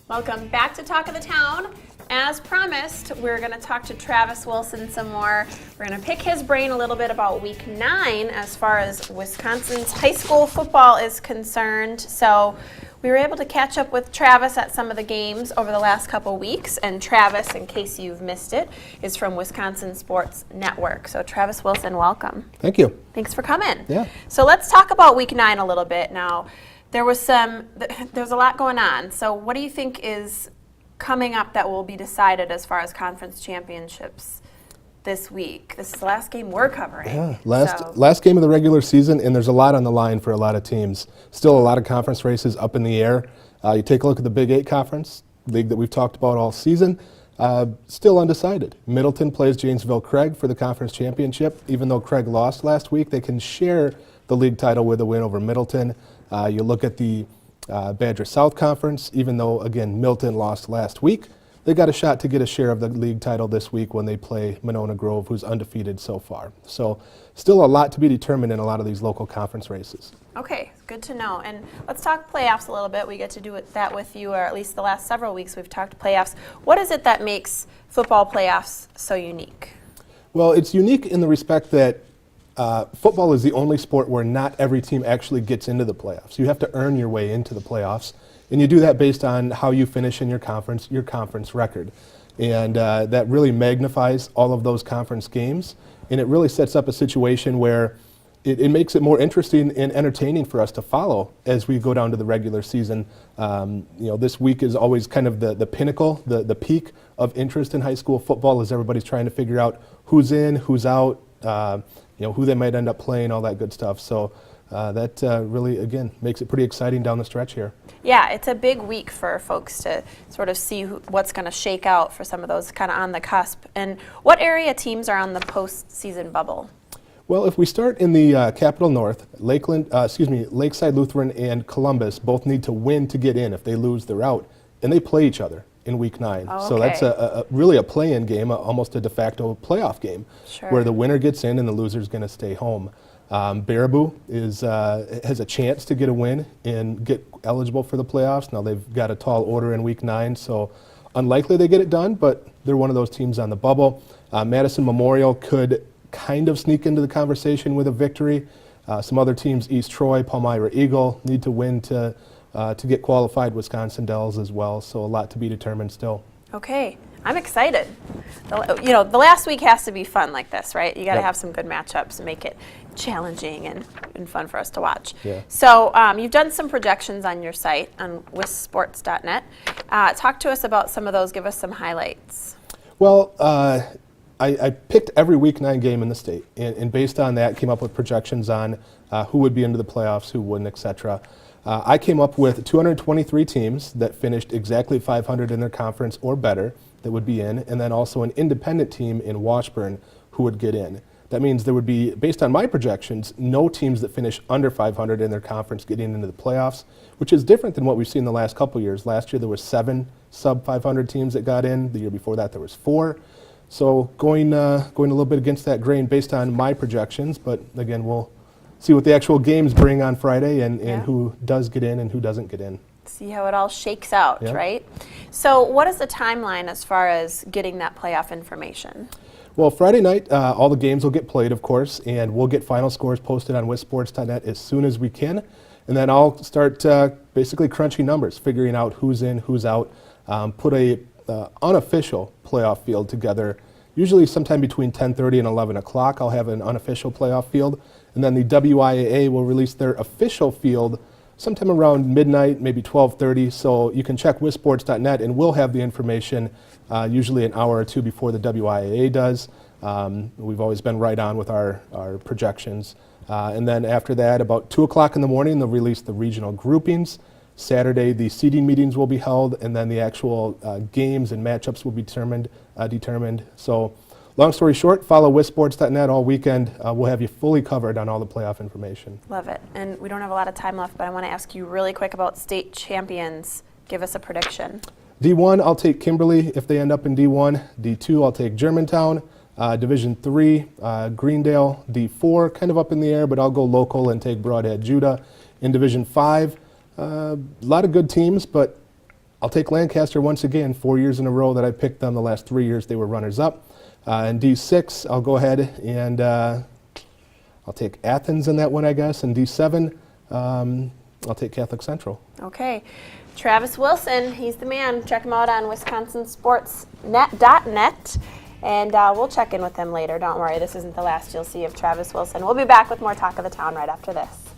Welcome back to Talk of the Town. As promised, we're going to talk to Travis Wilson some more. We're going to pick his brain a little bit about Week 9 as far as Wisconsin's high school football is concerned. So we were able to catch up with Travis at some of the games over the last couple weeks. And Travis, in case you've missed it, is from Wisconsin Sports Network. So Travis Wilson, welcome. Thank you. Thanks for coming. Yeah. So let's talk about Week 9 a little bit now. There's a lot going on. So what do you think is coming up that will be decided as far as conference championships this week? This is the last game we're covering. Yeah, last game of the regular season, and there's a lot on the line for a lot of teams. Still a lot of conference races up in the air. You take a look at the Big 8 conference, league that we've talked about all season, still undecided. Middleton plays Janesville-Craig for the conference championship. Even though Craig lost last week, they can share the league title with a win over Middleton. You look at the Badger South Conference, even though, again, Milton lost last week, they got a shot to get a share of the league title this week when they play Monona Grove, who's undefeated so far. So still a lot to be determined in a lot of these local conference races. Okay, good to know. And let's talk playoffs a little bit. We get to do that with you, or at least the last several weeks we've talked playoffs. What is it that makes football playoffs so unique? Well, it's unique in the respect that football is the only sport where not every team actually gets into the playoffs. You have to earn your way into the playoffs, and you do that based on how you finish in your conference record. And that really magnifies all of those conference games, and it really sets up a situation where it makes it more interesting and entertaining for us to follow as we go down to the regular season. This week is always kind of the pinnacle, the peak of interest in high school football as everybody's trying to figure out who's in, who's out, who they might end up playing, all that good stuff. So that really, again, makes it pretty exciting down the stretch here. Yeah, it's a big week for folks to sort of see what's going to shake out for some of those kind of on the cusp. And what area teams are on the postseason bubble? Well, if we start in the Capital North, Lakeside Lutheran and Columbus both need to win to get in. If they lose, they're out. And they play each other in Week 9. Oh, okay. So that's really a play-in game, almost a de facto playoff game, sure, where the winner gets in and the loser's going to stay home. Baraboo has a chance to get a win and get eligible for the playoffs. Now they've got a tall order in Week 9, so unlikely they get it done, but they're one of those teams on the bubble. Madison Memorial could kind of sneak into the conversation with a victory. Some other teams, East Troy, Palmyra Eagle, need to win to get qualified. Wisconsin Dells as well, so a lot to be determined still. Okay, I'm excited. The last week has to be fun like this, right? You got to have some good matchups and make it challenging and fun for us to watch. Yeah. So you've done some projections on your site on wissports.net. Talk to us about some of those. Give us some highlights. Well, I picked every Week 9 game in the state, and based on that, came up with projections on who would be into the playoffs, who wouldn't, etc. I came up with 223 teams that finished exactly 500 in their conference or better that would be in, and then also an independent team in Washburn who would get in. That means there would be, based on my projections, no teams that finish under 500 in their conference getting into the playoffs, which is different than what we've seen the last couple years. Last year there were 7 sub-500 teams that got in. The year before that there was 4. So going a little bit against that grain based on my projections, but again, we'll see what the actual games bring on Friday and who does get in and who doesn't get in. See how it all shakes out, right? So what is the timeline as far as getting that playoff information? Well, Friday night, all the games will get played, of course, and we'll get final scores posted on wissports.net as soon as we can. And then I'll start basically crunching numbers, figuring out who's in, who's out, put a unofficial playoff field together. Usually sometime between 10:30 and 11 o'clock, I'll have an unofficial playoff field. And then the WIAA will release their official field sometime around midnight, maybe 12:30. So you can check wissports.net, and we'll have the information usually an hour or two before the WIAA does. We've always been right on with our projections. And then after that, about 2 o'clock in the morning, they'll release the regional groupings. Saturday, the seeding meetings will be held, and then the actual games and matchups will be determined. So long story short, follow wissports.net all weekend. We'll have you fully covered on all the playoff information. Love it. And we don't have a lot of time left, but I want to ask you really quick about state champions. Give us a prediction. D1, I'll take Kimberly if they end up in D1. D2, I'll take Germantown. Division 3, Greendale. D4, kind of up in the air, but I'll go local and take Broadhead Judah. In Division 5, a lot of good teams, but I'll take Lancaster once again, 4 years in a row that I picked them. The last 3 years they were runners-up. In D6, I'll go ahead and I'll take Athens in that one, I guess. In D7, I'll take Catholic Central. Okay. Travis Wilson, he's the man. Check him out on wisconsinsportsnet.net. And we'll check in with him later. Don't worry, this isn't the last you'll see of Travis Wilson. We'll be back with more Talk of the Town right after this.